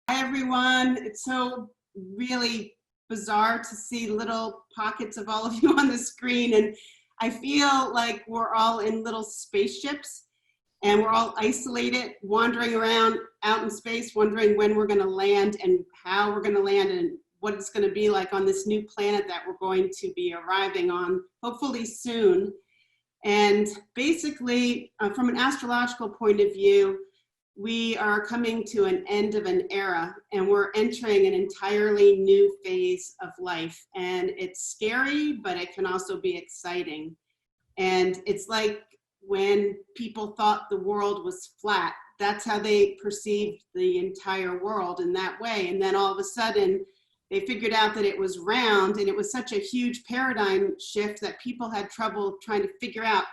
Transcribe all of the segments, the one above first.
Hi, everyone. It's so really bizarre to see little pockets of all of you on the screen. And I feel like we're all in little spaceships and we're all isolated, wandering around out in space, wondering when we're going to land and how we're going to land and what it's going to be like on this new planet that we're going to be arriving on, hopefully soon. And basically, from an astrological point of view, we are coming to an end of an era and we're entering an entirely new phase of life. And it's scary, but it can also be exciting. And it's like when people thought the world was flat, that's how they perceived the entire world in that way. And then all of a sudden, they figured out that it was round, and it was such a huge paradigm shift that people had trouble trying to figure out,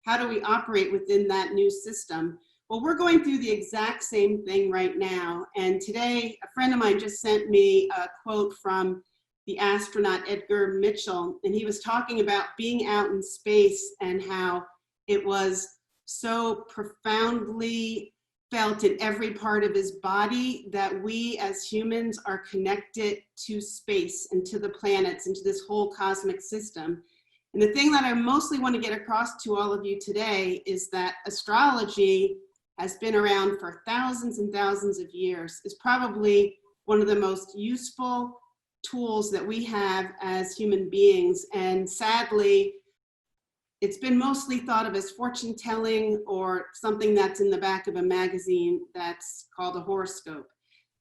how do we operate within that new system? Well, we're going through the exact same thing right now. And today, a friend of mine just sent me a quote from the astronaut Edgar Mitchell, and he was talking about being out in space and how it was so profoundly felt in every part of his body that we as humans are connected to space and to the planets and to this whole cosmic system. And the thing that I mostly want to get across to all of you today is that astrology has been around for thousands and thousands of years. Is probably one of the most useful tools that we have as human beings. And sadly, it's been mostly thought of as fortune telling or something that's in the back of a magazine that's called a horoscope.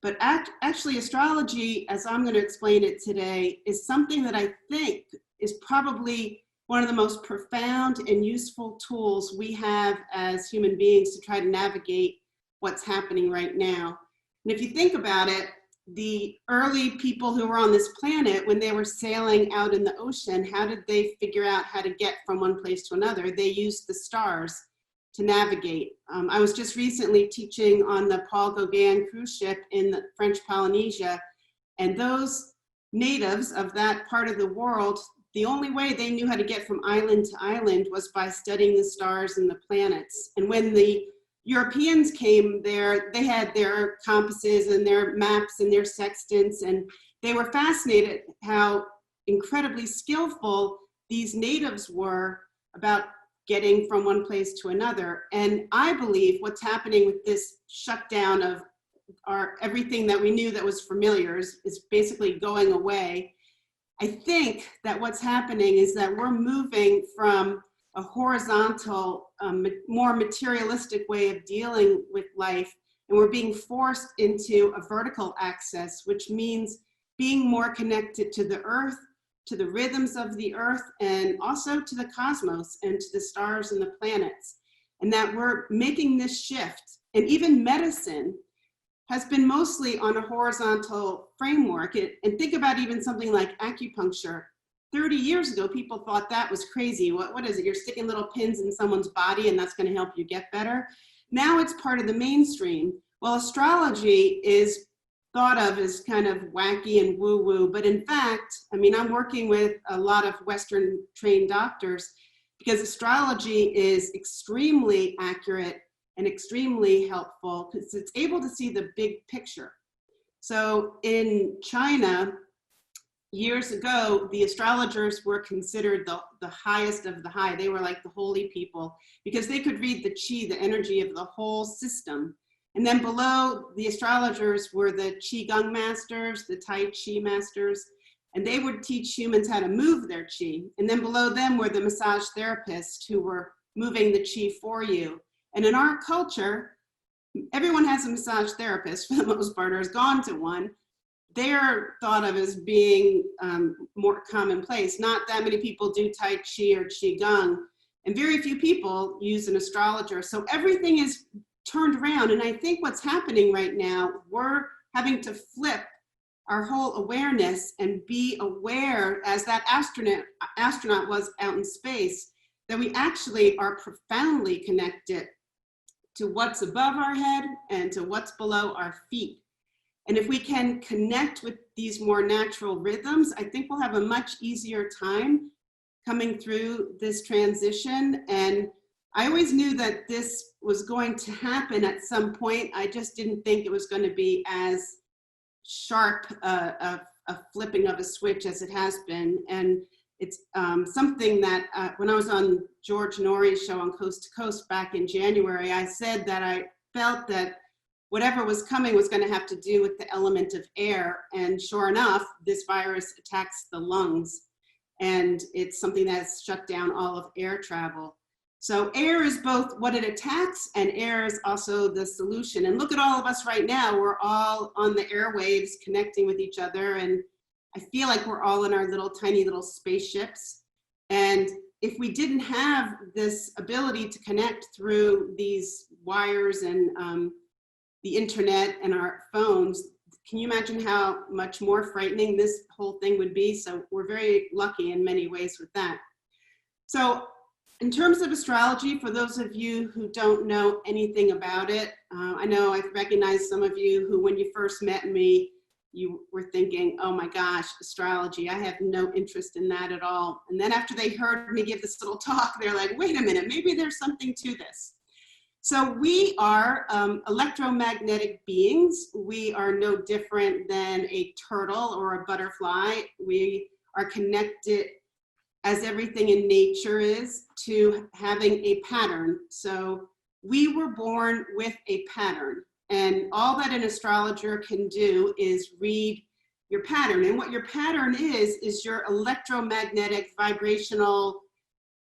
But actually, astrology, as I'm going to explain it today, is something that I think is probably one of the most profound and useful tools we have as human beings to try to navigate what's happening right now. And if you think about it, the early people who were on this planet, when they were sailing out in the ocean, how did they figure out how to get from one place to another? They used the stars to navigate. I was just recently teaching on the Paul Gauguin cruise ship in the French Polynesia, and those natives of that part of the world, the only way they knew how to get from island to island was by studying the stars and the planets. And when the Europeans came there, they had their compasses and their maps and their sextants, and they were fascinated how incredibly skillful these natives were about getting from one place to another. And I believe what's happening with this shutdown of everything that we knew that was familiar is basically going away. I think that what's happening is that we're moving from a horizontal, more materialistic way of dealing with life, and we're being forced into a vertical axis, which means being more connected to the earth, to the rhythms of the earth, and also to the cosmos and to the stars and the planets. And that we're making this shift. And even medicine has been mostly on a horizontal framework. And think about even something like acupuncture. 30 years ago, people thought that was crazy. What is it? You're sticking little pins in someone's body and that's going to help you get better. Now it's part of the mainstream. Well, astrology is thought of as kind of wacky and woo-woo, but in fact, I mean, I'm working with a lot of Western trained doctors because astrology is extremely accurate and extremely helpful because it's able to see the big picture. So in China, years ago, the astrologers were considered the highest of the high. They were like the holy people because they could read the qi, the energy of the whole system. And then below the astrologers were the qigong masters, the tai chi masters, and they would teach humans how to move their qi. And then below them were the massage therapists who were moving the qi for you. And in our culture, everyone has a massage therapist for the most part or has gone to one. They're thought of as being more commonplace. Not that many people do Tai Chi or Qigong, and very few people use an astrologer. So everything is turned around. And I think what's happening right now, we're having to flip our whole awareness and be aware, as that astronaut was out in space, that we actually are profoundly connected to what's above our head and to what's below our feet. And if we can connect with these more natural rhythms, I think we'll have a much easier time coming through this transition. And I always knew that this was going to happen at some point. I just didn't think it was going to be as sharp a flipping of a switch as it has been. And it's something that when I was on George Norrie's show on Coast to Coast back in January, I said that I felt that whatever was coming was going to have to do with the element of air. And sure enough, this virus attacks the lungs. And it's something that's shut down all of air travel. So air is both what it attacks, and air is also the solution. And look at all of us right now. We're all on the airwaves connecting with each other. And I feel like we're all in our little tiny little spaceships. And if we didn't have this ability to connect through these wires and the internet and our phones, can you imagine how much more frightening this whole thing would be? So we're very lucky in many ways with that. So in terms of astrology, for those of you who don't know anything about it, I know I've recognized some of you who, when you first met me, you were thinking, oh my gosh, astrology, I have no interest in that at all. And then after they heard me give this little talk, they're like, wait a minute, maybe there's something to this. So we are electromagnetic beings. We are no different than a turtle or a butterfly. We are connected, as everything in nature is, to having a pattern. So we were born with a pattern. And all that an astrologer can do is read your pattern. And what your pattern is your electromagnetic vibrational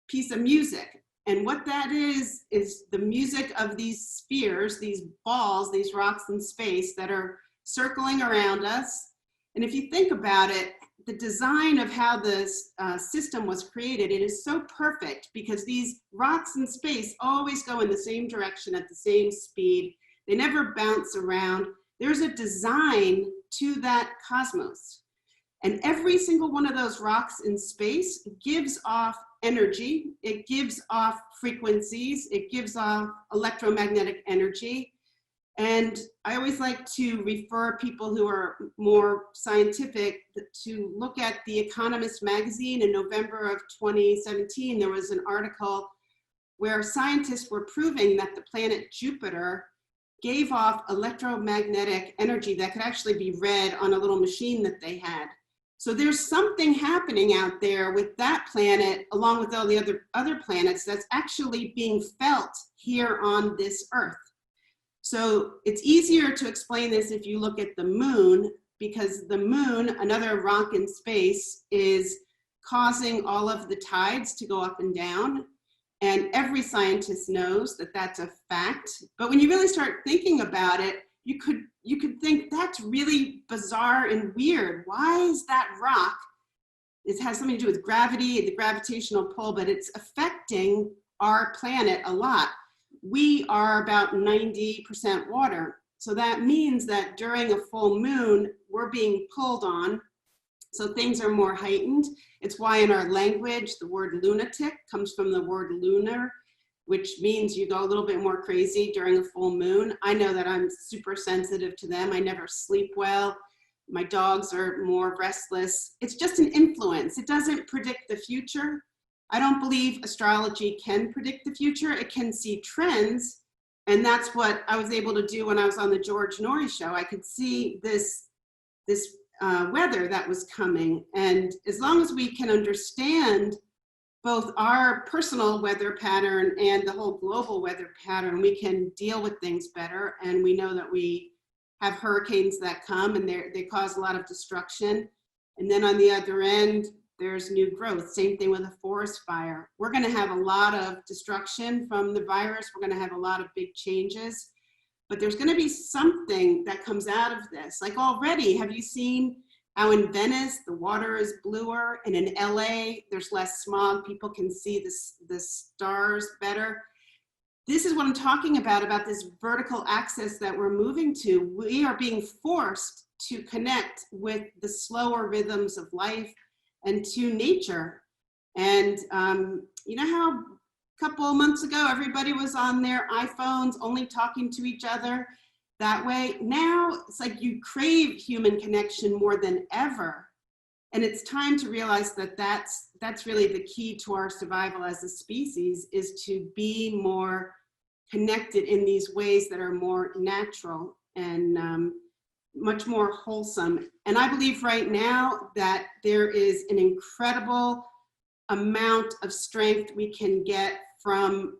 piece of music. And what that is the music of these spheres, these balls, these rocks in space that are circling around us. And if you think about it, the design of how this system was created, it is so perfect because these rocks in space always go in the same direction at the same speed. They never bounce around. There's a design to that cosmos. And every single one of those rocks in space gives off energy. It gives off frequencies. It gives off electromagnetic energy. And I always like to refer people who are more scientific to look at The Economist magazine. In November of 2017, there was an article where scientists were proving that the planet Jupiter gave off electromagnetic energy that could actually be read on a little machine that they had. So there's something happening out there with that planet, along with all the other planets, that's actually being felt here on this Earth. So it's easier to explain this if you look at the moon, because the moon, another rock in space, is causing all of the tides to go up and down. And every scientist knows that that's a fact. But when you really start thinking about it, you could think that's really bizarre and weird. Why is that rock? It has something to do with gravity, the gravitational pull, but it's affecting our planet a lot. We are about 90% water. So that means that during a full moon, we're being pulled on. So things are more heightened. It's why in our language, the word lunatic comes from the word lunar, which means you go a little bit more crazy during a full moon. I know that I'm super sensitive to them. I never sleep well. My dogs are more restless. It's just an influence. It doesn't predict the future. I don't believe astrology can predict the future. It can see trends. And that's what I was able to do when I was on the George Norrie show. I could see this weather that was coming. And as long as we can understand both our personal weather pattern and the whole global weather pattern, we can deal with things better. And we know that we have hurricanes that come and they cause a lot of destruction. And then on the other end, there's new growth. Same thing with a forest fire. We're going to have a lot of destruction from the virus. We're going to have a lot of big changes. But there's going to be something that comes out of this. Like already, have you seen how in Venice, the water is bluer, and in LA, there's less smog. People can see the stars better. This is what I'm talking about this vertical axis that we're moving to. We are being forced to connect with the slower rhythms of life and to nature. And you know how a couple of months ago, everybody was on their iPhones only talking to each other that way? Now it's like you crave human connection more than ever. And it's time to realize that that's really the key to our survival as a species, is to be more connected in these ways that are more natural. And much more wholesome. And I believe right now that there is an incredible amount of strength we can get from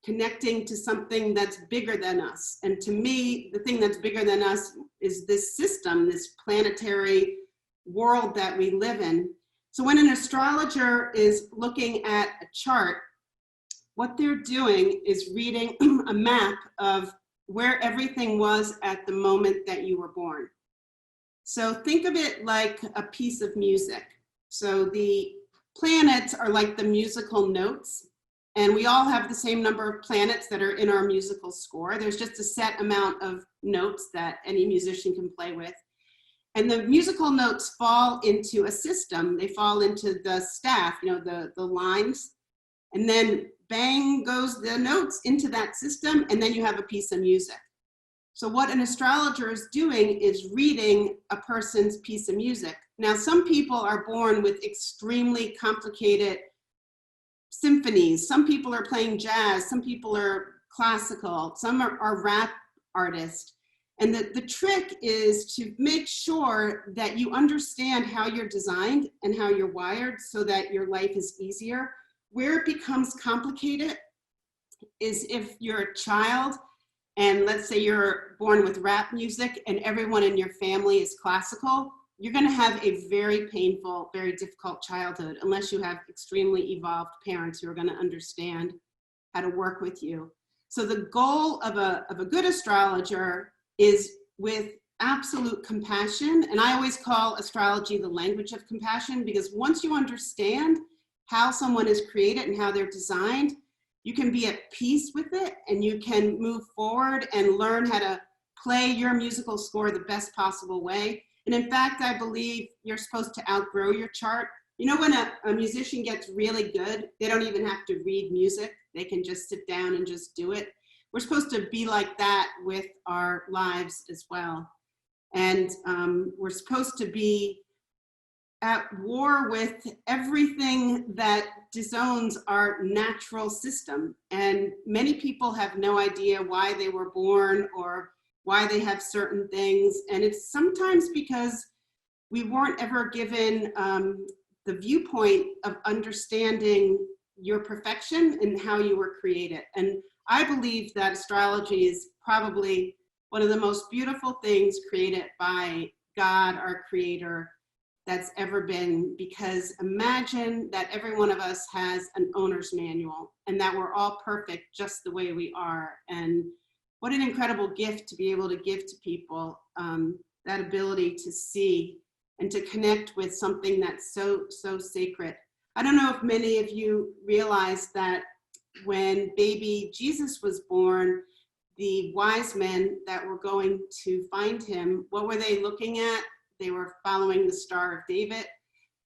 connecting to something that's bigger than us. And to me, the thing that's bigger than us is this system, this planetary world that we live in. So when an astrologer is looking at a chart, what they're doing is reading a map of where everything was at the moment that you were born. So think of it like a piece of music. So the planets are like the musical notes, and we all have the same number of planets that are in our musical score. There's just a set amount of notes that any musician can play with. And the musical notes fall into a system. They fall into the staff, you know, the lines, and then bang goes the notes into that system, and then you have a piece of music. So what an astrologer is doing is reading a person's piece of music. Now, some people are born with extremely complicated symphonies. Some people are playing jazz, some people are classical, some are rap artists. And the trick is to make sure that you understand how you're designed and how you're wired so that your life is easier. Where it becomes complicated is if you're a child and let's say you're born with rap music and everyone in your family is classical, you're going to have a very painful, very difficult childhood unless you have extremely evolved parents who are going to understand how to work with you. So the goal of a good astrologer is with absolute compassion. And I always call astrology the language of compassion, because once you understand how someone is created and how they're designed, you can be at peace with it and you can move forward and learn how to play your musical score the best possible way. And in fact, I believe you're supposed to outgrow your chart. You know, when a musician gets really good, they don't even have to read music. They can just sit down and just do it. We're supposed to be like that with our lives as well. And we're supposed to be at war with everything that disowns our natural system. And many people have no idea why they were born or why they have certain things. And it's sometimes because we weren't ever given the viewpoint of understanding your perfection and how you were created. And I believe that astrology is probably one of the most beautiful things created by God, our creator, that's ever been, because imagine that every one of us has an owner's manual and that we're all perfect just the way we are. And what an incredible gift to be able to give to people, that ability to see and to connect with something that's so sacred. I don't know if many of you realize that when baby Jesus was born, the wise men that were going to find him, what were they looking at? They were following the Star of David.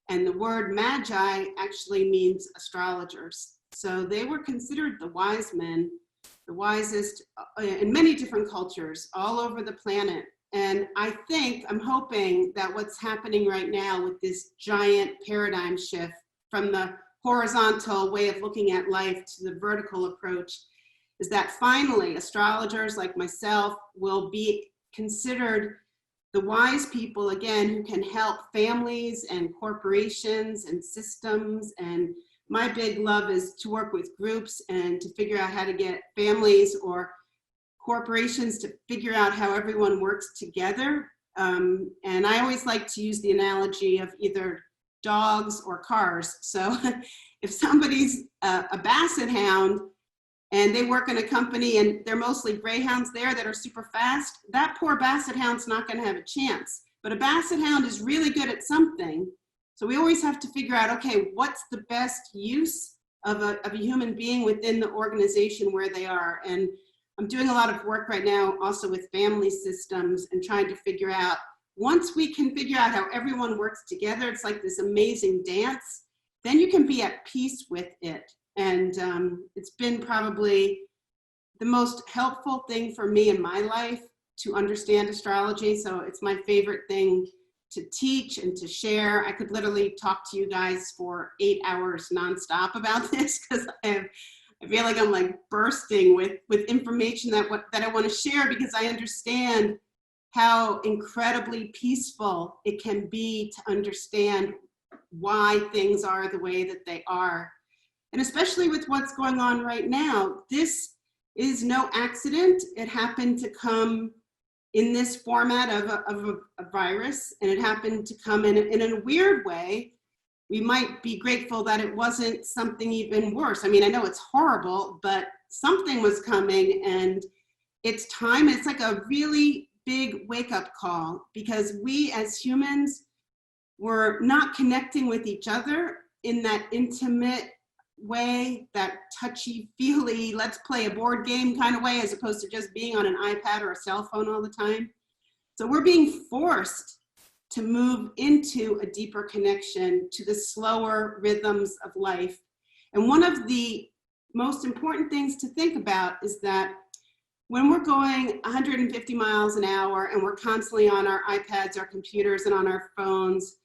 And the word magi actually means astrologers. So they were considered the wise men, the wisest in many different cultures all over the planet. And I'm hoping that what's happening right now with this giant paradigm shift from the horizontal way of looking at life to the vertical approach is that finally astrologers like myself will be considered the wise people again who can help families and corporations and systems. And my big love is to work with groups and to figure out how to get families or corporations to figure out how everyone works together. And I always like to use the analogy of either dogs or cars. So if somebody's a basset hound and they work in a company and they're mostly greyhounds there that are super fast, that poor basset hound's not going to have a chance. But a basset hound is really good at something. So we always have to figure out, okay, what's the best use of a human being within the organization where they are. And I'm doing a lot of work right now also with family systems and trying to figure out, once we can figure out how everyone works together, it's like this amazing dance, then you can be at peace with it. And it's been probably the most helpful thing for me in my life to understand astrology. So it's my favorite thing to teach and to share. I could literally talk to you guys for 8 hours nonstop about this, because I feel like I'm like bursting with information that I want to share, because I understand how incredibly peaceful it can be to understand why things are the way that they are. And especially with what's going on right now, this is no accident. It happened to come in this format of a virus, and it happened to come in a weird way. We might be grateful that it wasn't something even worse. I mean, I know it's horrible, but something was coming, and it's time. It's like a really big wake-up call, because we as humans were not connecting with each other in that intimate way, that touchy-feely, let's play a board game kind of way, as opposed to just being on an iPad or a cell phone all the time. So we're being forced to move into a deeper connection to the slower rhythms of life. And one of the most important things to think about is that when we're going 150 miles an hour and we're constantly on our iPads, our computers, and on our phones,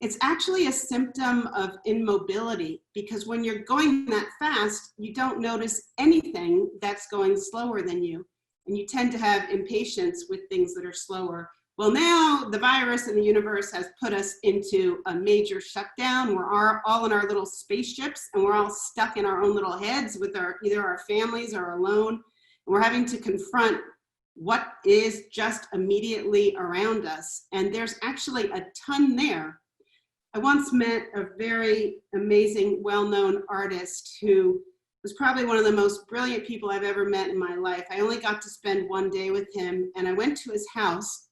it's actually a symptom of immobility, because when you're going that fast, you don't notice anything that's going slower than you. And you tend to have impatience with things that are slower. Well, now the virus and the universe has put us into a major shutdown. We're all in our little spaceships, and we're all stuck in our own little heads with either our families or alone. And we're having to confront what is just immediately around us. And there's actually a ton there. I once met a very amazing, well-known artist who was probably one of the most brilliant people I've ever met in my life. I only got to spend one day with him, and I went to his house,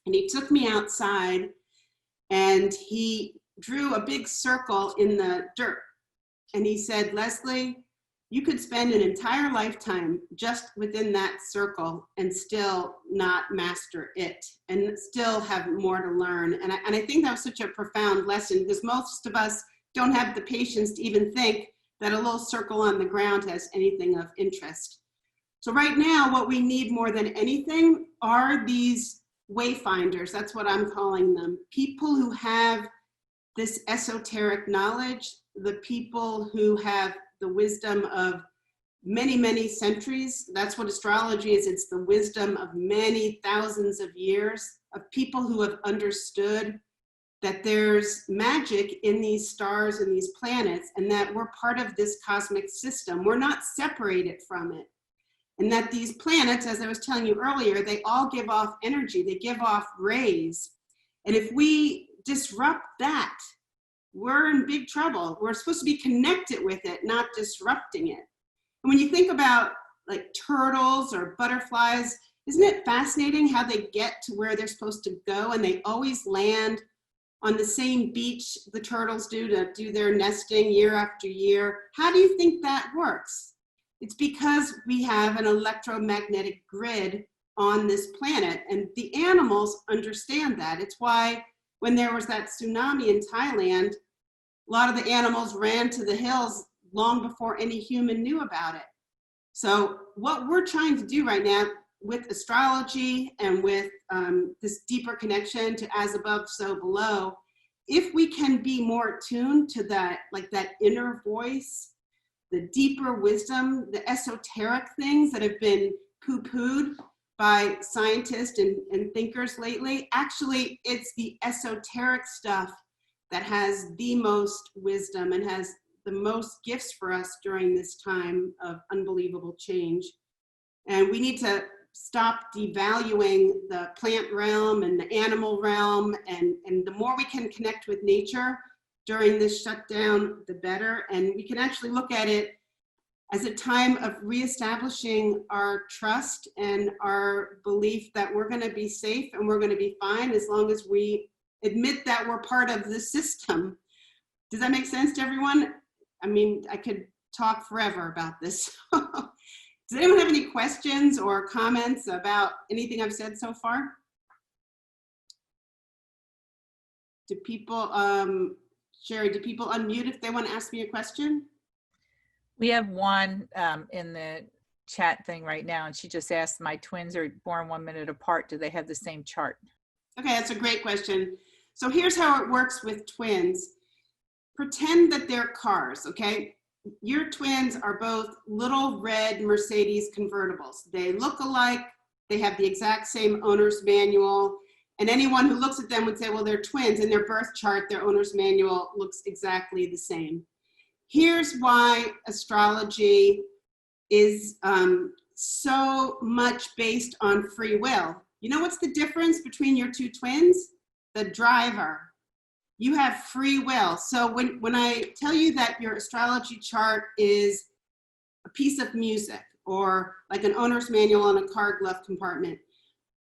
and he took me outside, and he drew a big circle in the dirt. And he said, "Leslie, you could spend an entire lifetime just within that circle and still not master it, and still have more to learn." And I think that was such a profound lesson, because most of us don't have the patience to even think that a little circle on the ground has anything of interest. So right now, what we need more than anything are these wayfinders. That's what I'm calling them. People who have this esoteric knowledge, the people who have the wisdom of many, many centuries. That's what astrology is. It's the wisdom of many thousands of years, of people who have understood that there's magic in these stars and these planets, and that we're part of this cosmic system. We're not separated from it. And that these planets, as I was telling you earlier, they all give off energy. They give off rays. And if we disrupt that, we're in big trouble. We're supposed to be connected with it, not disrupting it. And when you think about like turtles or butterflies, isn't it fascinating how they get to where they're supposed to go, and they always land on the same beach the turtles do to do their nesting year after year? How do you think that works? It's because we have an electromagnetic grid on this planet, and the animals understand that. It's why when there was that tsunami in Thailand, a lot of the animals ran to the hills long before any human knew about it. So what we're trying to do right now with astrology and with this deeper connection to as above, so below, if we can be more attuned to that, like that inner voice, the deeper wisdom, the esoteric things that have been poo-pooed by scientists and thinkers lately, actually it's the esoteric stuff that has the most wisdom and has the most gifts for us during this time of unbelievable change. And we need to stop devaluing the plant realm and the animal realm, and the more we can connect with nature during this shutdown, the better. And we can actually look at it as a time of reestablishing our trust and our belief that we're going to be safe and we're going to be fine as long as we admit that we're part of the system. Does that make sense to everyone? I mean, I could talk forever about this. Does anyone have any questions or comments about anything I've said so far? Do people, Sherry, do people unmute if they want to ask me a question? We have one in the chat thing right now, and she just asked, my twins are born 1 minute apart. Do they have the same chart? Okay, that's a great question. So here's how it works with twins. Pretend that they're cars, okay? Your twins are both little red Mercedes convertibles. They look alike, They have the exact same owner's manual. And anyone who looks at them would say, well, they're twins. In their birth chart, their owner's manual looks exactly the same. Here's why astrology is so much based on free will. You know what's the difference between your two twins? The driver. You have free will. So when I tell you that your astrology chart is a piece of music or like an owner's manual in a car glove compartment,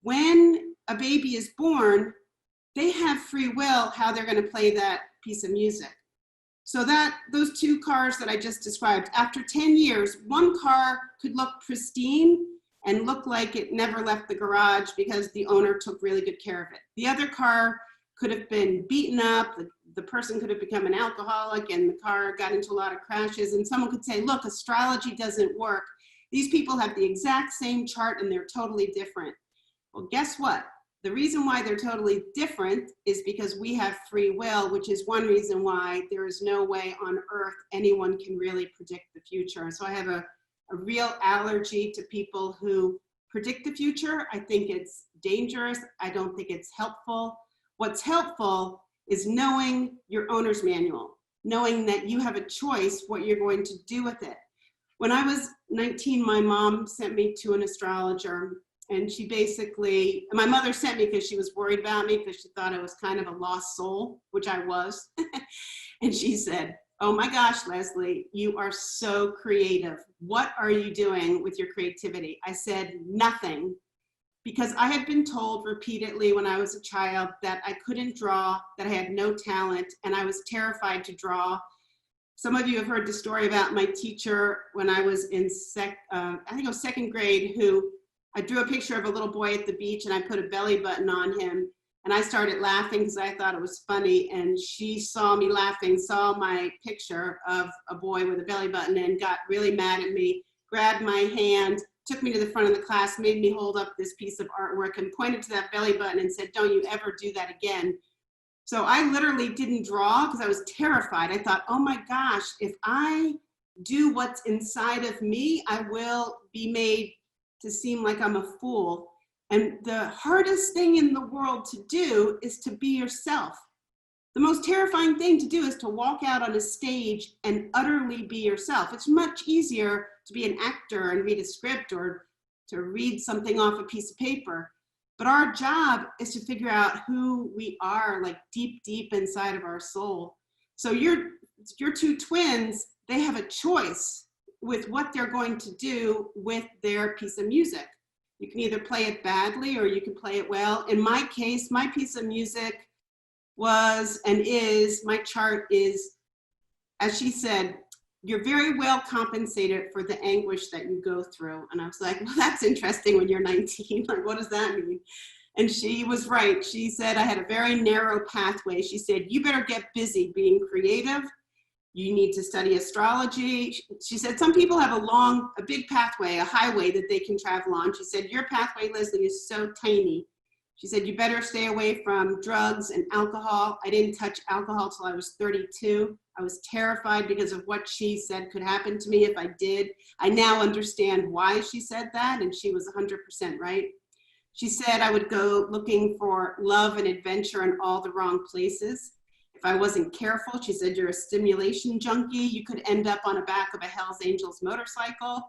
when a baby is born, they have free will how they're going to play that piece of music. So that those two cars that I just described, after 10 years, one car could look pristine and look like it never left the garage because the owner took really good care of it. The other car could have been beaten up, the person could have become an alcoholic, and the car got into a lot of crashes, and someone could say, look, astrology doesn't work. These people have the exact same chart and they're totally different. Well, guess what? The reason why they're totally different is because we have free will, which is one reason why there is no way on earth anyone can really predict the future. So I have a real allergy to people who predict the future. I think it's dangerous. I don't think it's helpful. What's helpful is knowing your owner's manual, knowing that you have a choice what you're going to do with it. When I was 19, my mom sent me to an astrologer. And she basically, my mother sent me because she was worried about me because she thought I was kind of a lost soul, which I was. And she said, oh my gosh, Leslie, you are so creative. What are you doing with your creativity? I said, nothing. Because I had been told repeatedly when I was a child that I couldn't draw, that I had no talent, and I was terrified to draw. Some of you have heard the story about my teacher when I was in I think it was second grade, who I drew a picture of a little boy at the beach and I put a belly button on him, and I started laughing because I thought it was funny, and she saw me laughing, saw my picture of a boy with a belly button and got really mad at me, grabbed my hand, took me to the front of the class, made me hold up this piece of artwork and pointed to that belly button and said, don't you ever do that again. So I literally didn't draw because I was terrified. I thought, oh my gosh, if I do what's inside of me, I will be made to seem like I'm a fool. And the hardest thing in the world to do is to be yourself. The most terrifying thing to do is to walk out on a stage and utterly be yourself. It's much easier to be an actor and read a script or to read something off a piece of paper. But our job is to figure out who we are, like deep, deep inside of our soul. So your two twins, they have a choice with what they're going to do with their piece of music. You can either play it badly or you can play it well. In my case, my piece of music was and is, my chart is, as she said, you're very well compensated for the anguish that you go through. And I was like, well, that's interesting when you're 19. Like, what does that mean? And she was right. She said I had a very narrow pathway. She said, you better get busy being creative. You need to study astrology. She said, some people have a big pathway, a highway that they can travel on. She said, your pathway, Leslie, is so tiny. She said, you better stay away from drugs and alcohol. I didn't touch alcohol till I was 32. I was terrified because of what she said could happen to me if I did. I now understand why she said that, and she was 100% right. She said I would go looking for love and adventure in all the wrong places. If I wasn't careful, she said, you're a stimulation junkie. You could end up on the back of a Hells Angels motorcycle.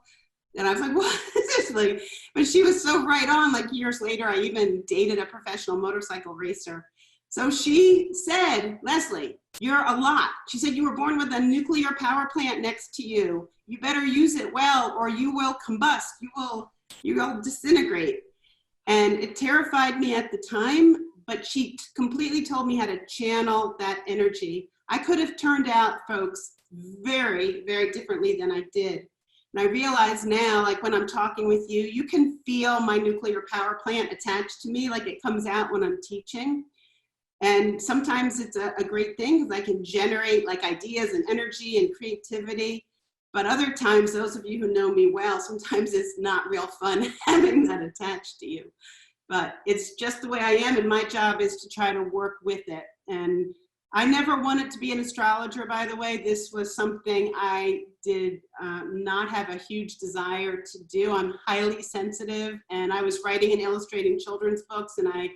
And I was like, what is this? Like, but she was so right on. Like years later, I even dated a professional motorcycle racer. So she said, Leslie, you're a lot. She said, you were born with a nuclear power plant next to you. You better use it well or you will combust. You will disintegrate. And it terrified me at the time, but she completely told me how to channel that energy. I could have turned out, folks, very, very differently than I did. And I realize now, like when I'm talking with you, you can feel my nuclear power plant attached to me, like it comes out when I'm teaching. And sometimes it's a great thing because I can generate like ideas and energy and creativity. But other times, those of you who know me well, sometimes it's not real fun having that attached to you. But it's just the way I am, and my job is to try to work with it. And I never wanted to be an astrologer, by the way. This was something I did not have a huge desire to do. I'm highly sensitive, and I was writing and illustrating children's books, and I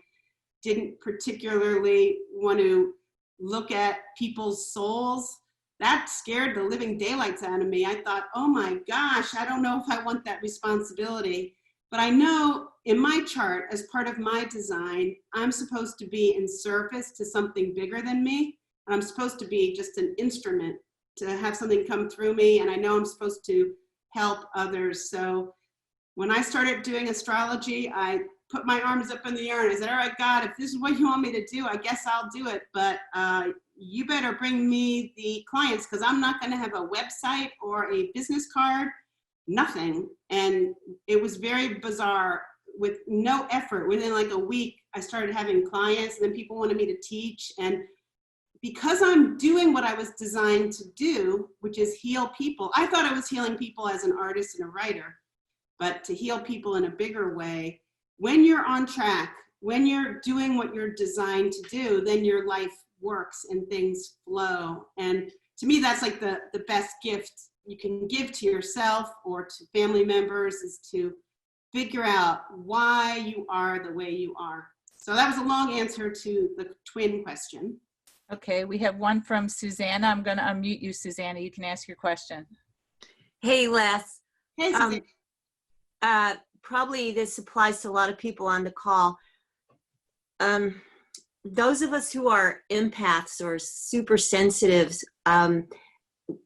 didn't particularly want to look at people's souls. That scared the living daylights out of me. I thought, oh my gosh, I don't know if I want that responsibility. But I know in my chart, as part of my design, I'm supposed to be in service to something bigger than me. I'm supposed to be just an instrument to have something come through me. And I know I'm supposed to help others. So when I started doing astrology, I put my arms up in the air and I said, all right, God, if this is what you want me to do, I guess I'll do it. But you better bring me the clients, because I'm not going to have a website or a business card. Nothing. And it was very bizarre. With no effort, within like a week, I started having clients, and then people wanted me to teach. And because I'm doing what I was designed to do, which is heal people, I thought I was healing people as an artist and a writer, but to heal people in a bigger way, when you're on track, when you're doing what you're designed to do, then your life works and things flow. And to me, that's like the best gift you can give to yourself or to family members, is to figure out why you are the way you are. So that was a long answer to the twin question. Okay, we have one from Susanna. I'm going to unmute you, Susanna. You can ask your question. Hey, Les. Hey, Susanna. Probably this applies to a lot of people on the call. Those of us who are empaths or super sensitives,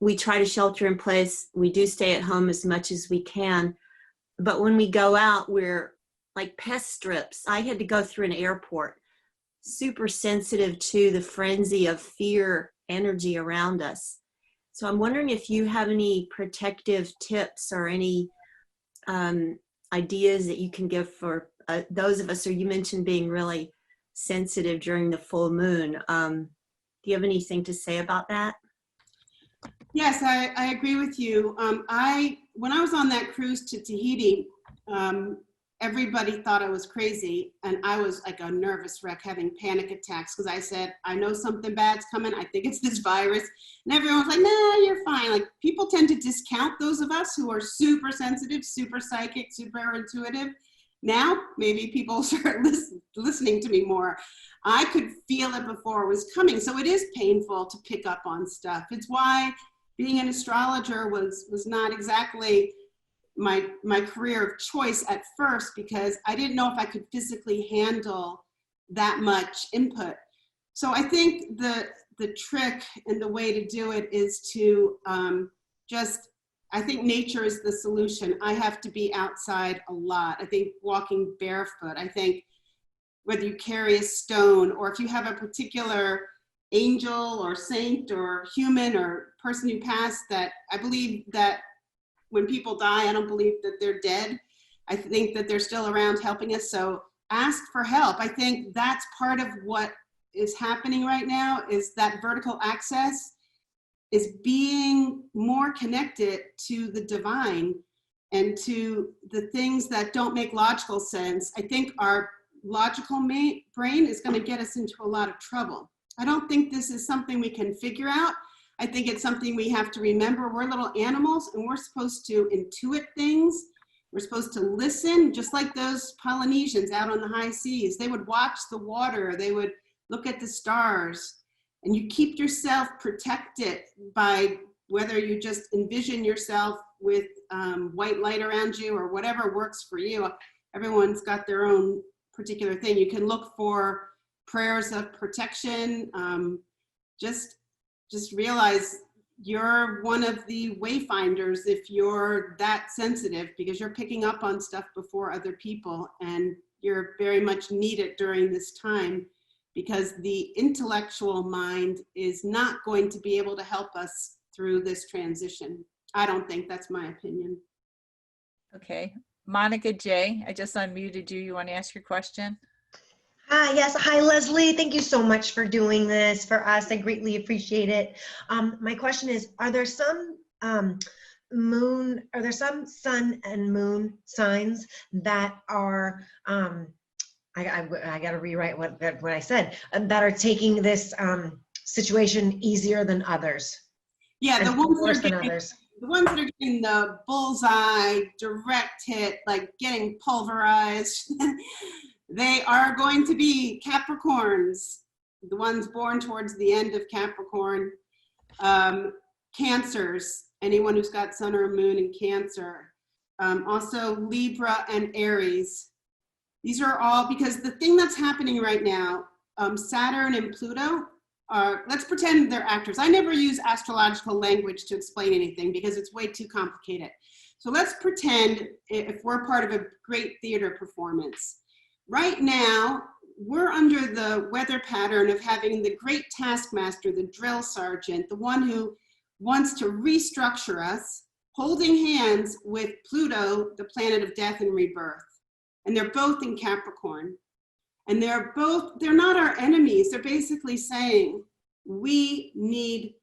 we try to shelter in place. We do stay at home as much as we can. But when we go out, we're like pest strips. I had to go through an airport, super sensitive to the frenzy of fear energy around us. So I'm wondering if you have any protective tips or any ideas that you can give for those of us, or you mentioned being really sensitive during the full moon. Do you have anything to say about that? Yes, I agree with you. When I was on that cruise to Tahiti, everybody thought I was crazy, and I was like a nervous wreck, having panic attacks, because I said, I know something bad's coming. I think it's this virus. And everyone was like, nah, you're fine. Like, people tend to discount those of us who are super sensitive, super psychic, super intuitive. Now, maybe people start listening to me more. I could feel it before it was coming. So it is painful to pick up on stuff. It's why being an astrologer was not exactly my career of choice at first, because I didn't know if I could physically handle that much input. So I think the trick and the way to do it is to I think nature is the solution. I have to be outside a lot. I think walking barefoot. I think whether you carry a stone, or if you have a particular angel or saint or human or person who passed, that I believe that when people die, I don't believe that they're dead. I think that they're still around helping us. So ask for help. I think that's part of what is happening right now, is that vertical access is being more connected to the divine and to the things that don't make logical sense. I think our logical brain is going to get us into a lot of trouble. I don't think this is something we can figure out. I think it's something we have to remember. We're little animals, and we're supposed to intuit things. We're supposed to listen, just like those Polynesians out on the high seas. They would watch the water. They would look at the stars. And you keep yourself protected by whether you just envision yourself with white light around you or whatever works for you. Everyone's got their own particular thing. You can look for prayers of protection. Just realize you're one of the wayfinders if you're that sensitive, because you're picking up on stuff before other people, and you're very much needed during this time, because the intellectual mind is not going to be able to help us through this transition. I don't think. That's my opinion. Okay. Monica J., I just unmuted you. You want to ask your question? Hi, yes. Hi, Leslie. Thank you so much for doing this for us. I greatly appreciate it. My question is, are there some sun and moon signs that are, I got to rewrite what I said, that are taking this situation easier than others? Yeah, the And ones that worse are than getting, others? the ones that are getting the bullseye, direct hit, like getting pulverized, they are going to be Capricorns, the ones born towards the end of Capricorn. Cancers, anyone who's got sun or moon in Cancer. Also Libra and Aries. These are all, because the thing that's happening right now, Saturn and Pluto are, let's pretend they're actors. I never use astrological language to explain anything because it's way too complicated. So let's pretend if we're part of a great theater performance. Right now, we're under the weather pattern of having the great taskmaster, the drill sergeant, the one who wants to restructure us, holding hands with Pluto, the planet of death and rebirth. And they're both in Capricorn. And they're not our enemies. They're basically saying, we need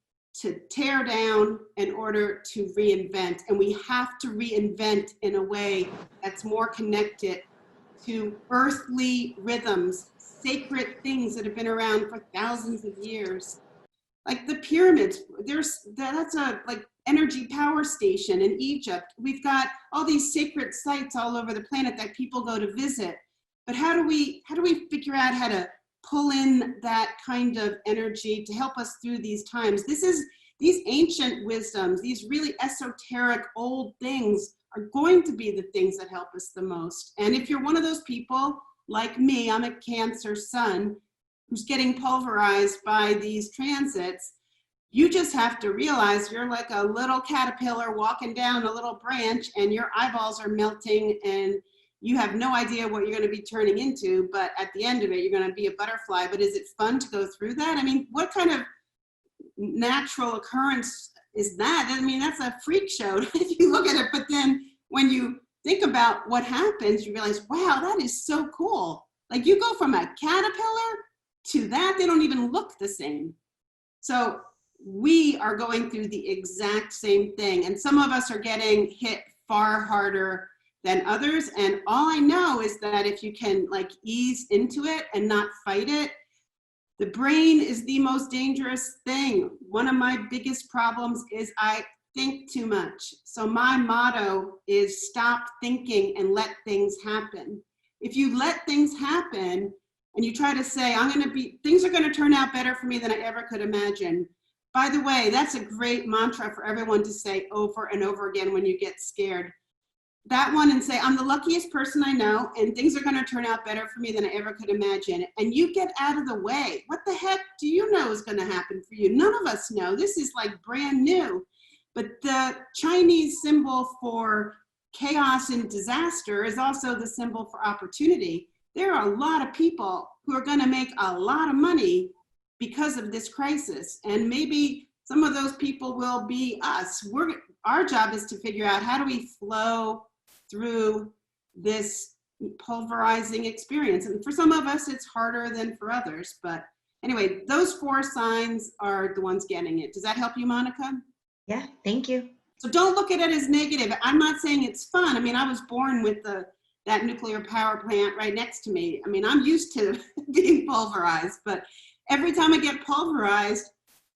to tear down in order to reinvent. And we have to reinvent in a way that's more connected to earthly rhythms, sacred things that have been around for thousands of years. Like the pyramids, that's a like energy power station in Egypt. We've got all these sacred sites all over the planet that people go to visit. But how do we figure out how to pull in that kind of energy to help us through these times? These ancient wisdoms, these really esoteric old things are going to be the things that help us the most. And if you're one of those people like me, I'm a Cancer sun, who's getting pulverized by these transits, you just have to realize you're like a little caterpillar walking down a little branch and your eyeballs are melting and you have no idea what you're going to be turning into, but at the end of it, you're going to be a butterfly. But is it fun to go through that? I mean, what kind of natural occurrence is that? I mean, that's a freak show if you look at it. But then when you think about what happens, you realize, wow, that is so cool. Like you go from a caterpillar to that, they don't even look the same. So we are going through the exact same thing. And some of us are getting hit far harder than others. And all I know is that if you can like ease into it and not fight it, the brain is the most dangerous thing. One of my biggest problems is I think too much. So my motto is stop thinking and let things happen. If you let things happen and you try to say, things are going to turn out better for me than I ever could imagine. By the way, that's a great mantra for everyone to say over and over again when you get scared. That one, and say, I'm the luckiest person I know, and things are going to turn out better for me than I ever could imagine. And you get out of the way. What the heck do you know is going to happen for you? None of us know. This is like brand new. But the Chinese symbol for chaos and disaster is also the symbol for opportunity. There are a lot of people who are going to make a lot of money because of this crisis. And maybe some of those people will be us. Our job is to figure out how do we flow through this pulverizing experience. And for some of us, it's harder than for others. But anyway, those 4 signs are the ones getting it. Does that help you, Monica? Yeah, thank you. So don't look at it as negative. I'm not saying it's fun. I mean, I was born with that nuclear power plant right next to me. I mean, I'm used to being pulverized, but every time I get pulverized,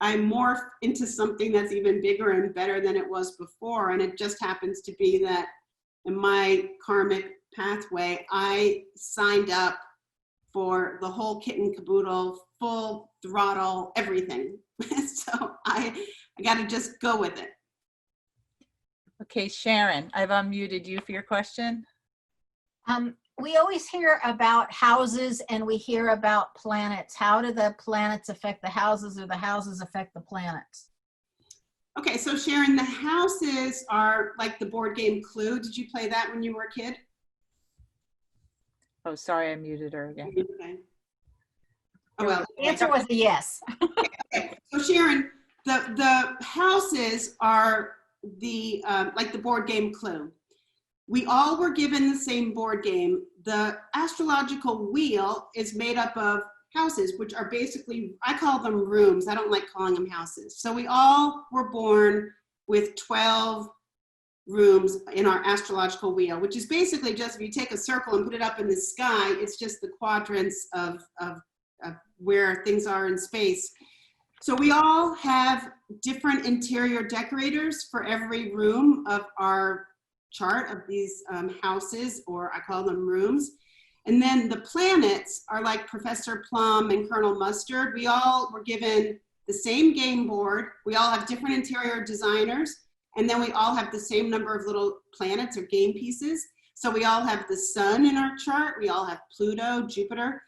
I morph into something that's even bigger and better than it was before. And it just happens to be that in my karmic pathway, I signed up for the whole kit and caboodle, full throttle, everything. So I got to just go with it. Okay, Sharon, I've unmuted you for your question. We always hear about houses and we hear about planets. How do the planets affect the houses or the houses affect the planets? Okay, so Sharon, the houses are like the board game Clue. Did you play that when you were a kid? Oh, sorry, I muted her again. Okay. Oh, well. The answer was a yes. Okay. So Sharon, the houses are the like the board game Clue. We all were given the same board game. The astrological wheel is made up of houses, which are basically, I call them rooms. I don't like calling them houses. So we all were born with 12 rooms in our astrological wheel, which is basically just, if you take a circle and put it up in the sky, it's just the quadrants of where things are in space. So we all have different interior decorators for every room of our chart of these houses, or I call them rooms. And then the planets are like Professor Plum and Colonel Mustard. We all were given the same game board. We all have different interior designers. And then we all have the same number of little planets or game pieces. So we all have the sun in our chart. We all have Pluto, Jupiter.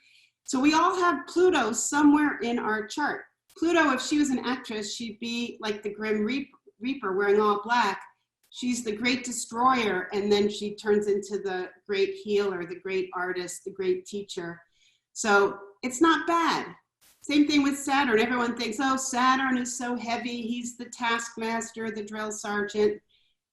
So we all have Pluto somewhere in our chart. Pluto, if she was an actress, she'd be like the Grim Reaper wearing all black. She's the great destroyer, and then she turns into the great healer, the great artist, the great teacher. So it's not bad. Same thing with Saturn. Everyone thinks, oh, Saturn is so heavy. He's the taskmaster, the drill sergeant.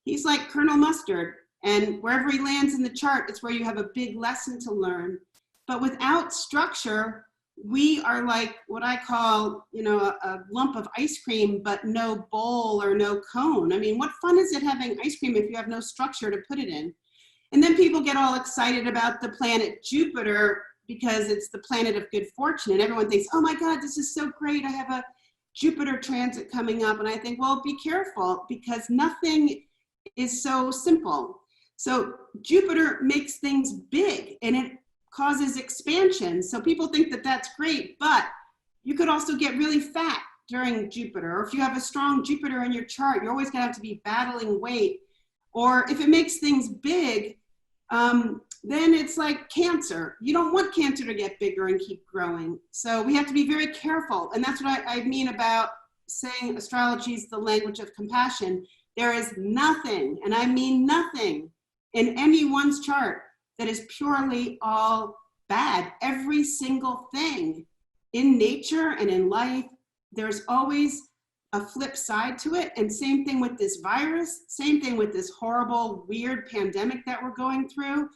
He's like Colonel Mustard. And wherever he lands in the chart, it's where you have a big lesson to learn. But without structure, we are like what I call, a lump of ice cream, but no bowl or no cone. I mean, what fun is it having ice cream if you have no structure to put it in? And then people get all excited about the planet Jupiter because it's the planet of good fortune. And everyone thinks, oh my God, this is so great. I have a Jupiter transit coming up. And I think, well, be careful, because nothing is so simple. So Jupiter makes things big, and it causes expansion. So people think that that's great, but you could also get really fat during Jupiter. Or if you have a strong Jupiter in your chart, you're always gonna have to be battling weight. Or if it makes things big, then it's like cancer. You don't want cancer to get bigger and keep growing. So we have to be very careful. And that's what I mean about saying astrology is the language of compassion. There is nothing, and I mean nothing, in anyone's chart that is purely all bad. Every single thing in nature and in life, there's always a flip side to it. And same thing with this virus, same thing with this horrible, weird pandemic that we're going through.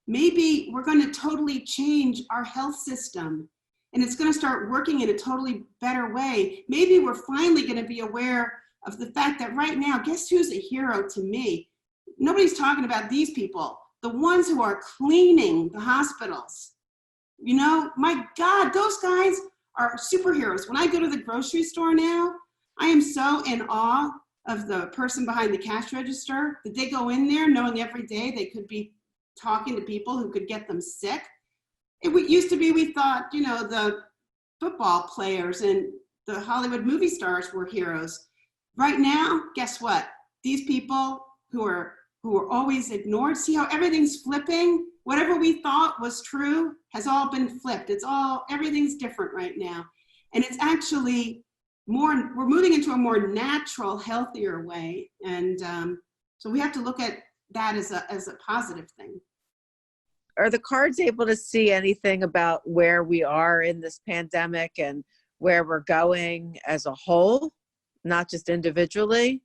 Maybe we're going to totally change our health system, and it's going to start working in a totally better way. Maybe we're finally going to be aware of the fact that right now, guess who's a hero to me? Nobody's talking about these people. The ones who are cleaning the hospitals. My God, those guys are superheroes. When I go to the grocery store now, I am so in awe of the person behind the cash register that they go in there knowing every day they could be talking to people who could get them sick. It used to be, we thought, the football players and the Hollywood movie stars were heroes. Right now, guess what? These people who are always ignored. See how everything's flipping? Whatever we thought was true has all been flipped. Everything's different right now. And it's actually we're moving into a more natural, healthier way. And so we have to look at that as a positive thing. Are the cards able to see anything about where we are in this pandemic and where we're going as a whole, not just individually?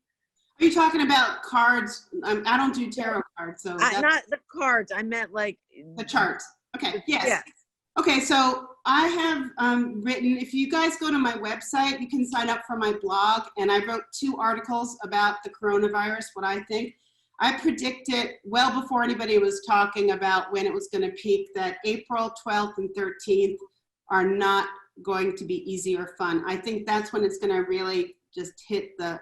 Are you talking about cards? I don't do tarot cards, so not the cards. I meant like the charts. Okay. Yes. Yeah. Okay. So I have written. If you guys go to my website, you can sign up for my blog, and I wrote 2 articles about the coronavirus. What I think. I predicted well before anybody was talking about when it was going to peak that April 12th and 13th are not going to be easy or fun. I think that's when it's going to really just hit the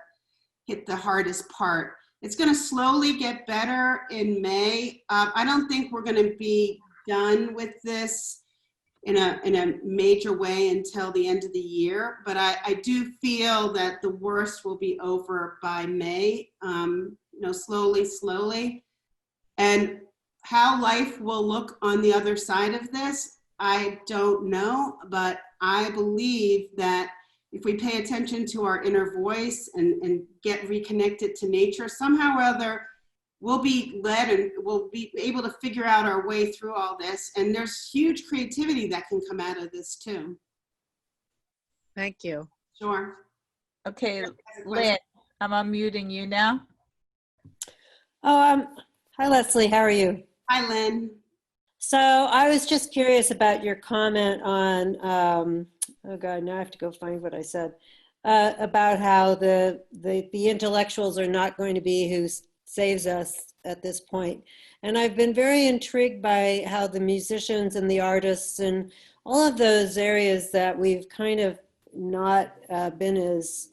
hardest part. It's going to slowly get better in May. I don't think we're going to be done with this in a major way until the end of the year, but I do feel that the worst will be over by May, slowly. And how life will look on the other side of this, I don't know, but I believe that if we pay attention to our inner voice and get reconnected to nature, somehow or other, we'll be led and we'll be able to figure out our way through all this. And there's huge creativity that can come out of this too. Thank you. Sure. Okay, Lynn, I'm unmuting you now. Oh, hi, Leslie. How are you? Hi, Lynn. So I was just curious about your comment on, oh God, now I have to go find what I said, about how the intellectuals are not going to be who saves us at this point. And I've been very intrigued by how the musicians and the artists and all of those areas that we've kind of not been as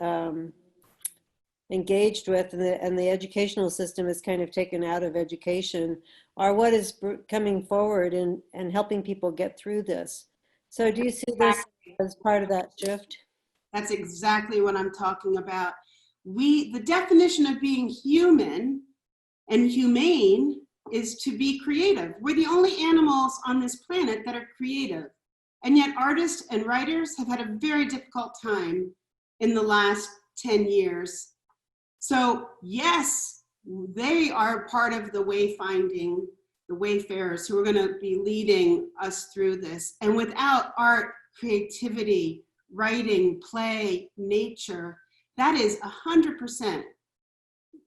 engaged with, and the educational system is kind of taken out of education, are what is coming forward and helping people get through this. So do you see this as part of that shift? That's exactly what I'm talking about. The definition of being human and humane is to be creative. We're the only animals on this planet that are creative. And yet artists and writers have had a very difficult time in the last 10 years. So yes, they are part of the wayfinding, the wayfarers who are going to be leading us through this. And without art, creativity, writing, play, nature, that is 100%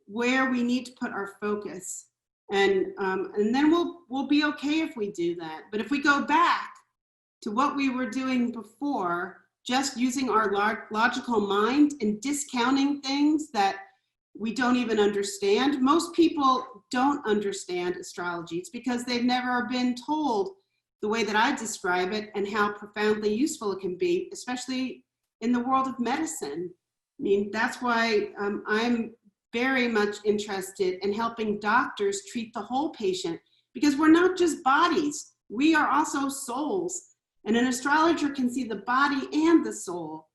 where we need to put our focus. And then we'll be okay if we do that. But if we go back to what we were doing before, just using our logical mind and discounting things that we don't even understand. Most people don't understand astrology. It's because they've never been told the way that I describe it and how profoundly useful it can be, especially in the world of medicine. I mean, that's why I'm very much interested in helping doctors treat the whole patient, because we're not just bodies, we are also souls. And an astrologer can see the body and the soul.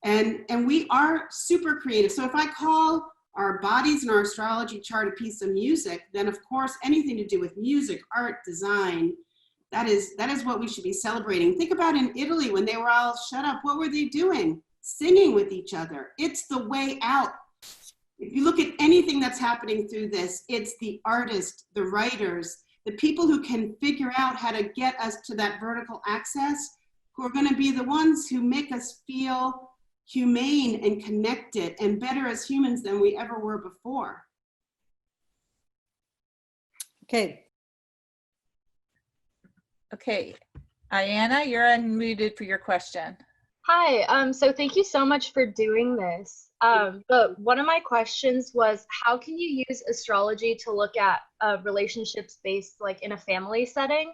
And we are super creative. So if I call our bodies and our astrology chart a piece of music, then of course anything to do with music, art, design, that is what we should be celebrating. Think about in Italy when they were all shut up, what were they doing? Singing with each other. It's the way out. If you look at anything that's happening through this, it's the artists, the writers, the people who can figure out how to get us to that vertical access, who are going to be the ones who make us feel humane and connected and better as humans than we ever were before. Okay. Okay, Ayanna, you're unmuted for your question. Hi, so thank you so much for doing this. But one of my questions was, how can you use astrology to look at relationships based like in a family setting?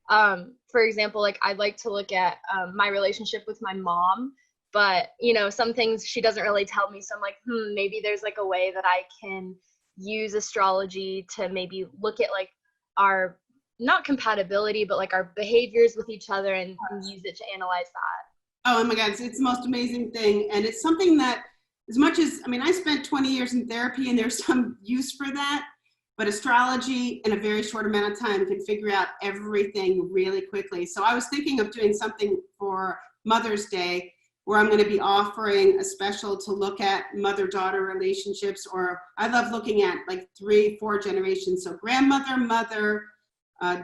For example, like I'd like to look at my relationship with my mom, but you know, some things she doesn't really tell me. So I'm like, maybe there's like a way that I can use astrology to maybe look at like our, not compatibility, but like our behaviors with each other and use it to analyze that. Oh my God, it's the most amazing thing. And it's something that, as much as, I mean, I spent 20 years in therapy and there's some use for that, but astrology in a very short amount of time can figure out everything really quickly. So I was thinking of doing something for Mother's Day where I'm going to be offering a special to look at mother-daughter relationships, or I love looking at like 3-4 generations. So grandmother, mother,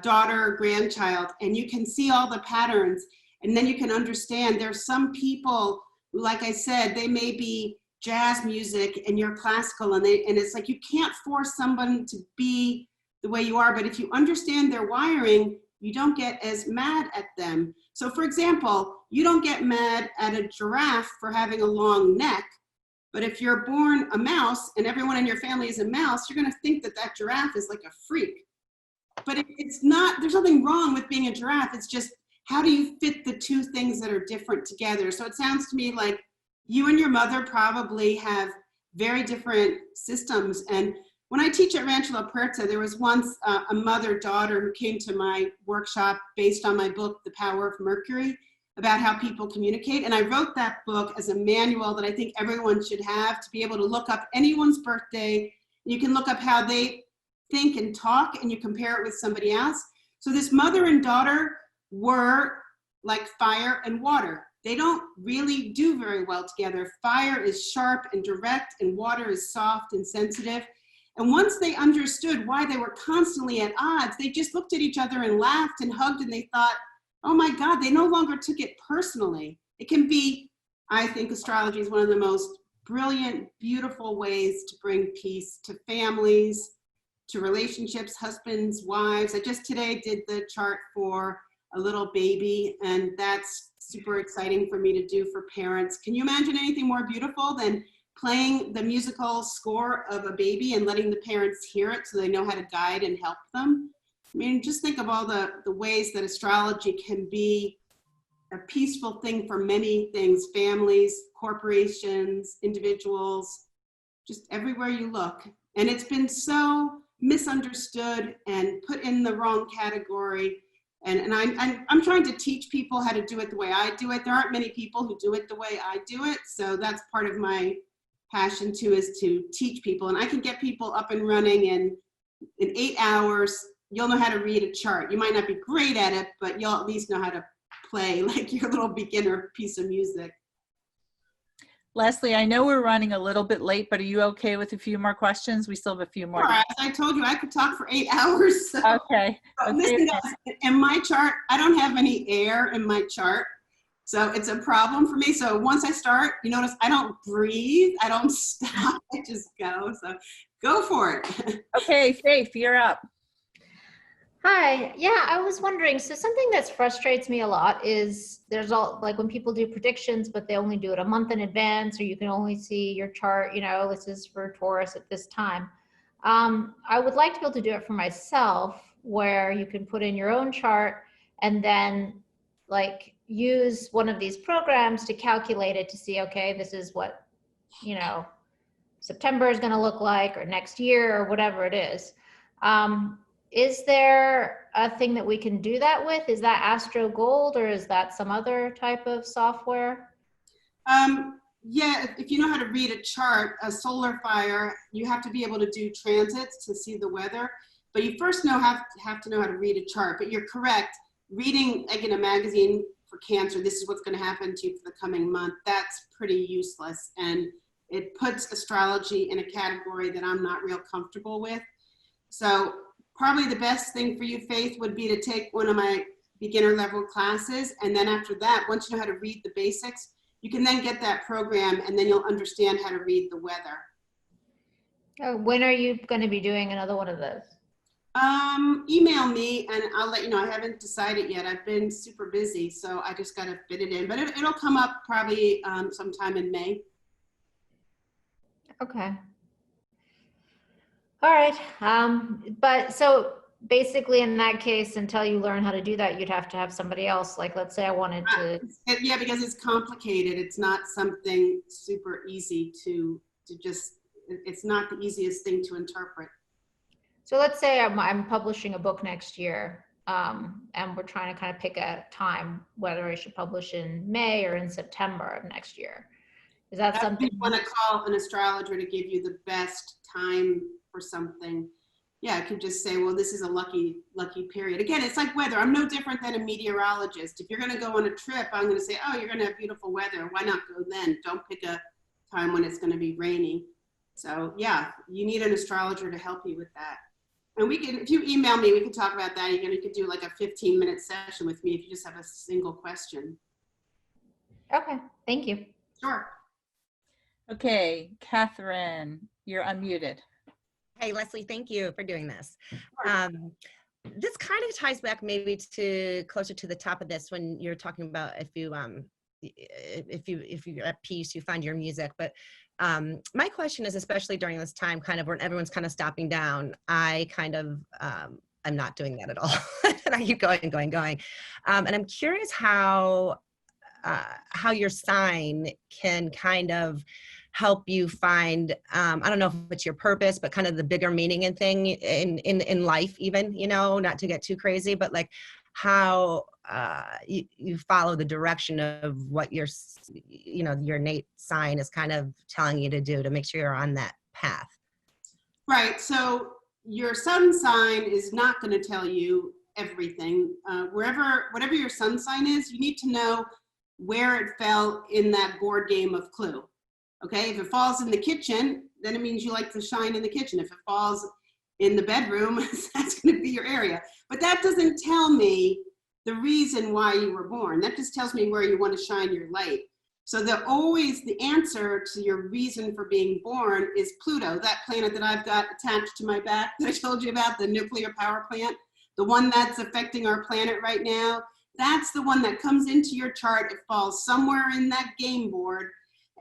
daughter, grandchild, and you can see all the patterns. And then you can understand there's some people, like I said, they may be jazz music and you're classical, and it's like you can't force someone to be the way you are, but if you understand their wiring, you don't get as mad at them. So for example, you don't get mad at a giraffe for having a long neck, but if you're born a mouse and everyone in your family is a mouse, you're gonna think that that giraffe is like a freak. But it's not, there's nothing wrong with being a giraffe, it's just how do you fit the two things that are different together? So it sounds to me like you and your mother probably have very different systems. And when I teach at Rancho La Puerta, there was once a mother-daughter who came to my workshop based on my book, The Power of Mercury, about how people communicate. And I wrote that book as a manual that I think everyone should have to be able to look up anyone's birthday. You can look up how they think and talk, and you compare it with somebody else. So this mother and daughter were like fire and water. They don't really do very well together. Fire is sharp and direct, and water is soft and sensitive. And once they understood why they were constantly at odds, they just looked at each other and laughed and hugged, and they thought, oh my God, they no longer took it personally. It can be, I think astrology is one of the most brilliant, beautiful ways to bring peace to families, to relationships, husbands, wives. I just today did the chart for a little baby, and that's super exciting for me to do for parents. Can you imagine anything more beautiful than playing the musical score of a baby and letting the parents hear it so they know how to guide and help them? I mean, just think of all the ways that astrology can be a peaceful thing for many things, families, corporations, individuals, just everywhere you look. And it's been so misunderstood and put in the wrong category. And I'm trying to teach people how to do it the way I do it. There aren't many people who do it the way I do it. So that's part of my passion too, is to teach people. And I can get people up and running in 8 hours. You'll know how to read a chart. You might not be great at it, but you'll at least know how to play like your little beginner piece of music. Leslie, I know we're running a little bit late, but are you okay with a few more questions? We still have a few more. As I told you, I could talk for 8 hours. So. Okay. Listen, guys, in my chart, I don't have any air in my chart. So it's a problem for me. So once I start, you notice I don't breathe. I don't stop. I just go. So go for it. Okay, Faith, you're up. Hi. Yeah, I was wondering, so something that frustrates me a lot is there's all, like when people do predictions, but they only do it a month in advance, or you can only see your chart, you know, this is for Taurus at this time. I would like to be able to do it for myself, where you can put in your own chart and then like use one of these programs to calculate it to see, okay, this is what, you know, September is going to look like, or next year, or whatever it is. Is there a thing that we can do that with? Is that Astro Gold, or is that some other type of software? Yeah, if you know how to read a chart, a solar fire, you have to be able to do transits to see the weather. But you first have to know how to read a chart. But you're correct. Reading, like in a magazine for Cancer, this is what's going to happen to you for the coming month, that's pretty useless. And it puts astrology in a category that I'm not real comfortable with. So probably the best thing for you, Faith, would be to take one of my beginner level classes. And then after that, once you know how to read the basics, you can then get that program, and then you'll understand how to read the weather. When are you going to be doing another one of those? Email me and I'll let you know. I haven't decided yet. I've been super busy, so I just got to fit it in. But it'll come up probably sometime in May. Okay. All right. But so basically in that case, until you learn how to do that, you'd have to have somebody else. Like, let's say I wanted to. Yeah, because it's complicated. It's not something super easy to just, it's not the easiest thing to interpret. So let's say I'm publishing a book next year, and we're trying to kind of pick a time, whether I should publish in May or in September of next year. Is that something you want to call an astrologer to give you the best time for something? Yeah, I could just say, well, this is a lucky period. Again, it's like weather. I'm no different than a meteorologist. If you're going to go on a trip, I'm going to say, oh, you're going to have beautiful weather. Why not go then? Don't pick a time when it's going to be rainy. So yeah, you need an astrologer to help you with that. And we can, if you email me, we can talk about that. You could do like a 15-minute session with me if you just have a single question. Okay, thank you. Sure. Okay, Catherine, you're unmuted. Hey, Leslie, thank you for doing this. This kind of ties back maybe to closer to the top of this when you're talking about if you're at peace, you find your music. But my question is, especially during this time, kind of when everyone's kind of stopping down, I kind of I'm not doing that at all. And I keep going and going and going. And I'm curious how your sign can kind of help you find, I don't know if it's your purpose, but kind of the bigger meaning and thing in life, even, you know, not to get too crazy, but like how you follow the direction of what your Nite sign is kind of telling you to do to make sure you're on that path. Right. So your sun sign is not going to tell you everything. Whatever your sun sign is, you need to know where it fell in that board game of Clue. Okay, if it falls in the kitchen, then it means you like to shine in the kitchen. If it falls in the bedroom, that's going to be your area. But that doesn't tell me the reason why you were born. That just tells me where you want to shine your light. So the answer to your reason for being born is Pluto, that planet that I've got attached to my back that I told you about, the nuclear power plant, the one that's affecting our planet right now. That's the one that comes into your chart. It falls somewhere in that game board.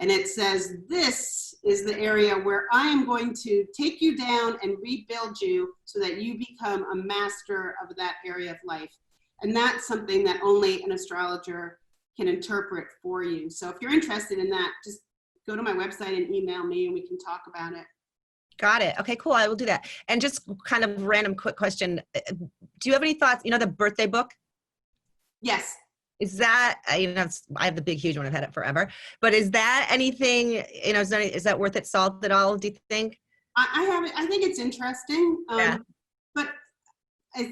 And it says, this is the area where I am going to take you down and rebuild you so that you become a master of that area of life. And that's something that only an astrologer can interpret for you. So if you're interested in that, just go to my website and email me and we can talk about it. Got it. Okay, cool. I will do that. And just kind of random quick question. Do you have any thoughts, the birthday book? Yes. Is that, I have the big, huge one. I've had it forever. But is that anything, is that worth its salt at all, do you think? I have it. I think it's interesting. Yeah. But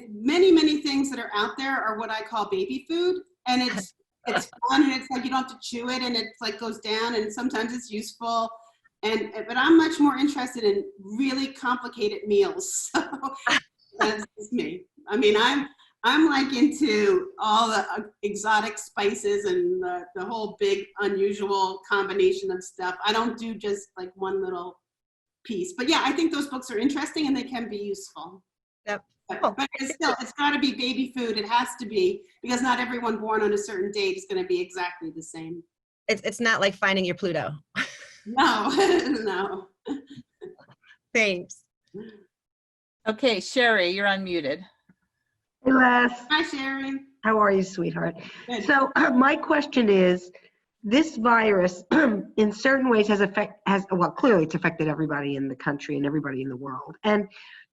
many things that are out there are what I call baby food. And it's fun, and it's like you don't have to chew it, and it's like goes down, and sometimes it's useful. But I'm much more interested in really complicated meals. So that's just me. I mean, I'm like into all the exotic spices and the whole big unusual combination of stuff. I don't do just like one little piece. But yeah, I think those books are interesting and they can be useful. Yep. But it's got to be baby food. It has to be, because not everyone born on a certain date is going to be exactly the same. It's not like finding your Pluto. No, no. Thanks. Okay, Sherry, you're unmuted. Hey, Les. Hi, Sherry. How are you, sweetheart? Good. So my question is, this virus in certain ways clearly it's affected everybody in the country and everybody in the world. And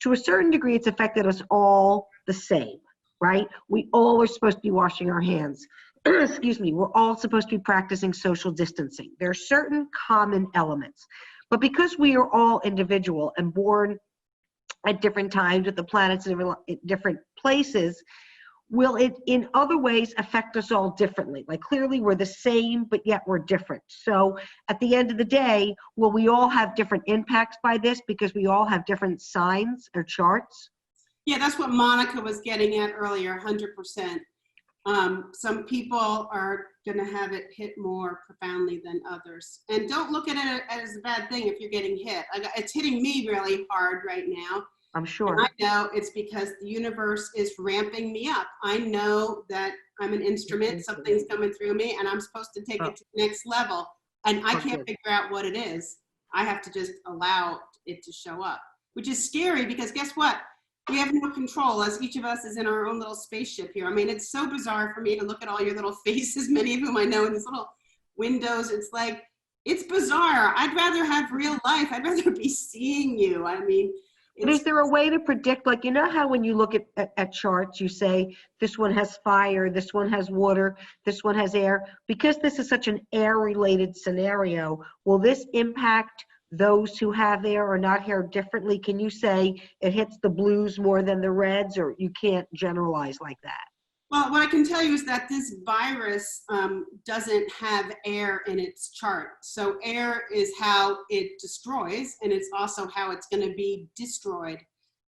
to a certain degree, it's affected us all the same, right? We all are supposed to be washing our hands. Excuse me. We're all supposed to be practicing social distancing. There are certain common elements. But because we are all individual and born at different times with the planets in different places, will it in other ways affect us all differently? Like clearly we're the same, but yet we're different. So at the end of the day, will we all have different impacts by this because we all have different signs or charts? Yeah, that's what Monica was getting at earlier, 100%. Some people are going to have it hit more profoundly than others. And don't look at it as a bad thing if you're getting hit. It's hitting me really hard right now. I'm sure. And I know it's because the universe is ramping me up. I know that I'm an instrument, something's coming through me, and I'm supposed to take it to the next level. And I can't figure out what it is. I have to just allow it to show up, which is scary because guess what? We have no control, as each of us is in our own little spaceship here. I mean, it's so bizarre for me to look at all your little faces, many of whom I know in these little windows. It's like, it's bizarre. I'd rather have real life. I'd rather be seeing you. I mean, but is there a way to predict, like, you know how when you look at charts, you say, this one has fire, this one has water, this one has air? Because this is such an air-related scenario, will this impact those who have air or not air differently? Can you say it hits the blues more than the reds, or you can't generalize like that? Well, what I can tell you is that this virus doesn't have air in its chart. So air is how it destroys, and it's also how it's going to be destroyed.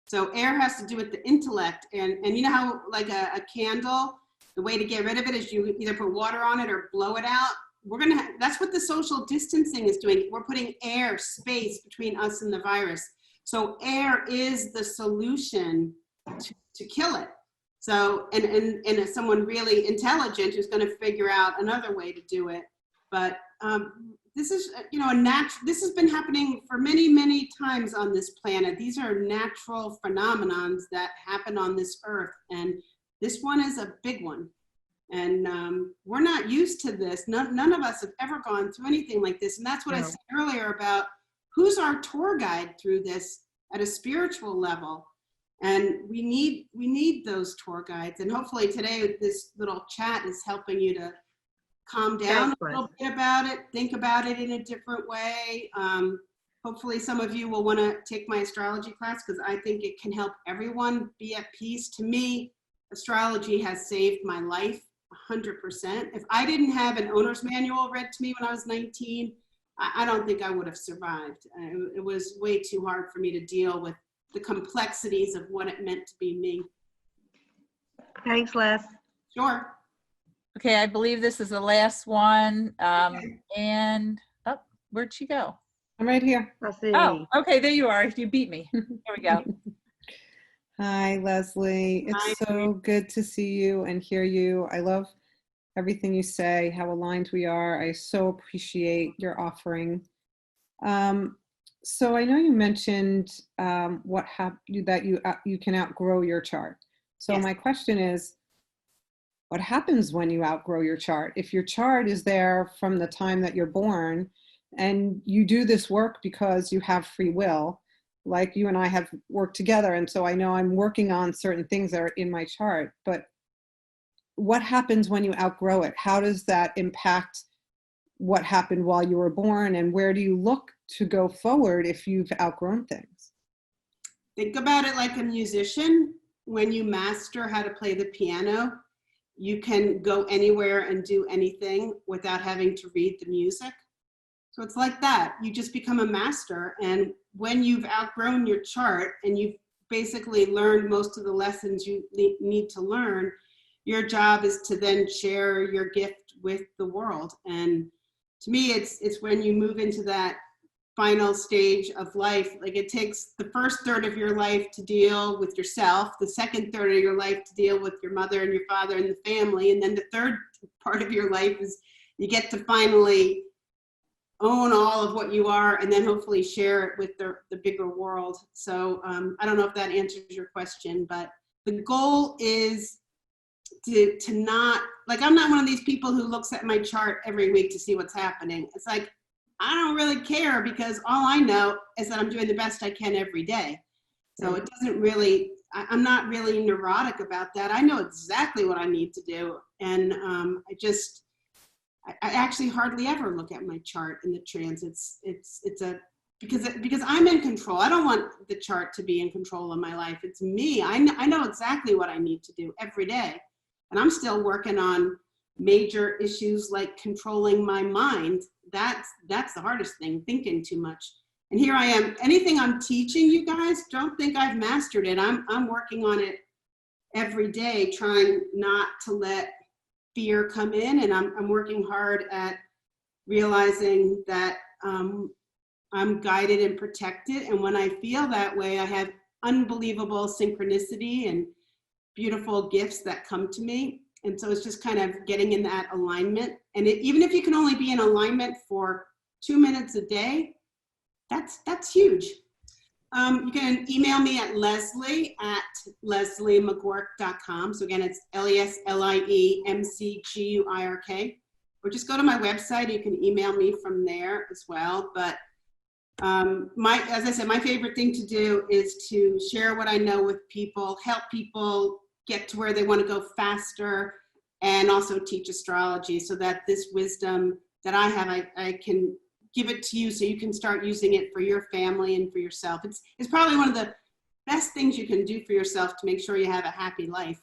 So air has to do with the intellect. And you know how like a candle, the way to get rid of it is you either put water on it or blow it out. That's what the social distancing is doing. We're putting air, space between us and the virus. So air is the solution to kill it. So, and someone really intelligent who's going to figure out another way to do it. But this is, this has been happening for many times on this planet. These are natural phenomenons that happen on this earth. And this one is a big one. And we're not used to this. None of us have ever gone through anything like this. And that's what I said earlier about who's our tour guide through this at a spiritual level. And we need those tour guides. And hopefully today this little chat is helping you to calm down a little bit about it, think about it in a different way. Hopefully some of you will want to take my astrology class because I think it can help everyone be at peace. To me, astrology has saved my life 100%. If I didn't have an owner's manual read to me when I was 19, I don't think I would have survived. It was way too hard for me to deal with the complexities of what it meant to be me. Thanks, Les. Sure. Okay, I believe this is the last one. And where'd she go? I'm right here. I'll see. Oh, okay, there you are. You beat me. Here we go. Hi, Leslie. It's so good to see you and hear you. I love everything you say, how aligned we are. I so appreciate your offering. So I know you mentioned that you can outgrow your chart. So my question is, what happens when you outgrow your chart? If your chart is there from the time that you're born and you do this work because you have free will, like you and I have worked together, and so I know I'm working on certain things that are in my chart, but what happens when you outgrow it? How does that impact what happened while you were born, and where do you look to go forward if you've outgrown things? Think about it like a musician. When you master how to play the piano, you can go anywhere and do anything without having to read the music. So it's like that. You just become a master. And when you've outgrown your chart and you've basically learned most of the lessons you need to learn, your job is to then share your gift with the world. And to me, it's when you move into that final stage of life, like it takes the first third of your life to deal with yourself, the second third of your life to deal with your mother and your father and the family, and then the third part of your life is you get to finally own all of what you are and then hopefully share it with the bigger world. So I don't know if that answers your question, but the goal is to not, like, I'm not one of these people who looks at my chart every week to see what's happening. It's like, I don't really care because all I know is that I'm doing the best I can every day. So it doesn't really, I'm not really neurotic about that. I know exactly what I need to do. And I actually hardly ever look at my chart in the transits. Because I'm in control. I don't want the chart to be in control of my life. It's me. I know exactly what I need to do every day. And I'm still working on major issues like controlling my mind. That's the hardest thing, thinking too much. And here I am. Anything I'm teaching you guys, don't think I've mastered it. I'm working on it every day, trying not to let fear come in, and I'm working hard at realizing that I'm guided and protected. And when I feel that way, I have unbelievable synchronicity and beautiful gifts that come to me. And so it's just kind of getting in that alignment. And even if you can only be in alignment for 2 minutes a day, that's huge. You can email me at leslie@lesliemcguirk.com. So again, it's LESLIEMCGUIRK. Or just go to my website. You can email me from there as well. But as I said, my favorite thing to do is to share what I know with people, help people get to where they want to go faster, and also teach astrology so that this wisdom that I have, I can give it to you so you can start using it for your family and for yourself. It's probably one of the best things you can do for yourself to make sure you have a happy life.